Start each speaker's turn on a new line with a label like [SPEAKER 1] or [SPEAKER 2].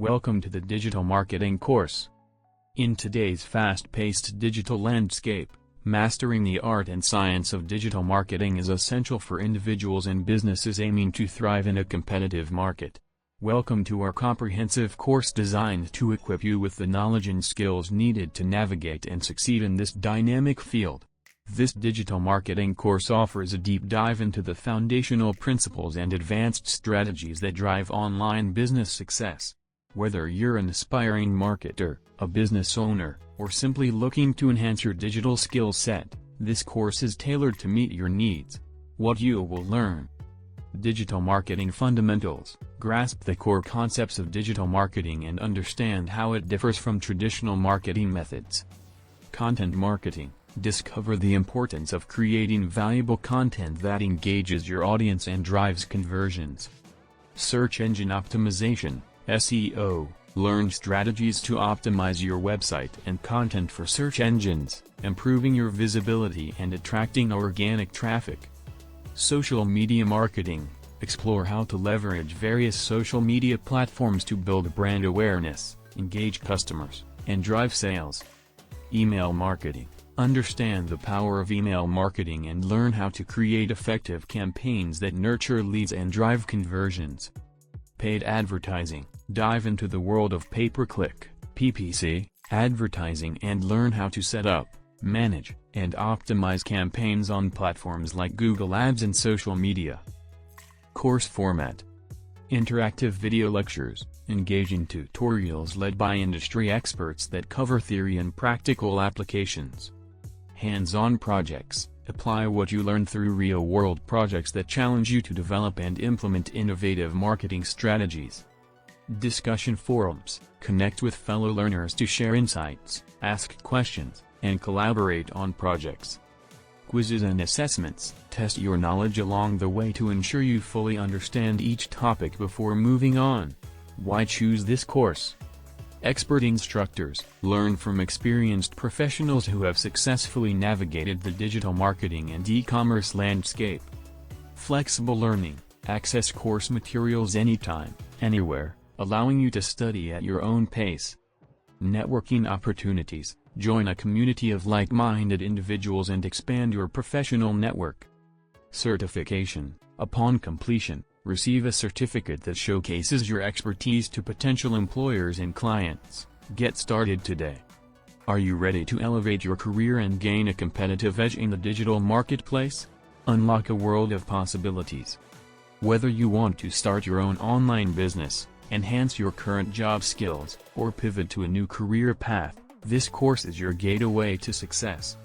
[SPEAKER 1] Welcome to the Digital Marketing course. In today's fast-paced digital landscape, mastering the art and science of digital marketing is essential for individuals and businesses aiming to thrive in a competitive market. Welcome to our comprehensive course designed to equip you with the knowledge and skills needed to navigate and succeed in this dynamic field. This digital marketing course offers a deep dive into the foundational principles and advanced strategies that drive online business success. Whether you're an aspiring marketer, a business owner, or simply looking to enhance your digital skill set, this course is tailored to meet your needs. What you will learn: Digital Marketing Fundamentals. Grasp the core concepts of digital marketing and understand how it differs from traditional marketing methods. Content Marketing. Discover the importance of creating valuable content that engages your audience and drives conversions. Search Engine Optimization, SEO. Learn strategies to optimize your website and content for search engines, improving your visibility and attracting organic traffic. Social Media Marketing. Explore how to leverage various social media platforms to build brand awareness, engage customers, and drive sales. Email Marketing. Understand the power of email marketing and learn how to create effective campaigns that nurture leads and drive conversions. Paid Advertising. Dive into the world of pay-per-click, PPC, advertising and learn how to set up, manage, and optimize campaigns on platforms like Google Ads and social media. Course Format. Interactive video lectures, engaging tutorials led by industry experts that cover theory and practical applications. Hands-on projects. Apply what you learn through real-world projects that challenge you to develop and implement innovative marketing strategies. Discussion forums. Connect with fellow learners to share insights, ask questions, and collaborate on projects. Quizzes and assessments. Test your knowledge along the way to ensure you fully understand each topic before moving on. Why choose this course? Expert instructors. Learn from experienced professionals who have successfully navigated the digital marketing and e-commerce landscape. Flexible learning. Access course materials anytime, anywhere, allowing you to study at your own pace. Networking opportunities. Join a community of like-minded individuals and expand your professional network. Certification. Upon completion, receive a certificate that showcases your expertise to potential employers and clients. Get started today. Are you ready to elevate your career and gain a competitive edge in the digital marketplace? Unlock a world of possibilities. Whether you want to start your own online business, enhance your current job skills, or pivot to a new career path, this course is your gateway to success.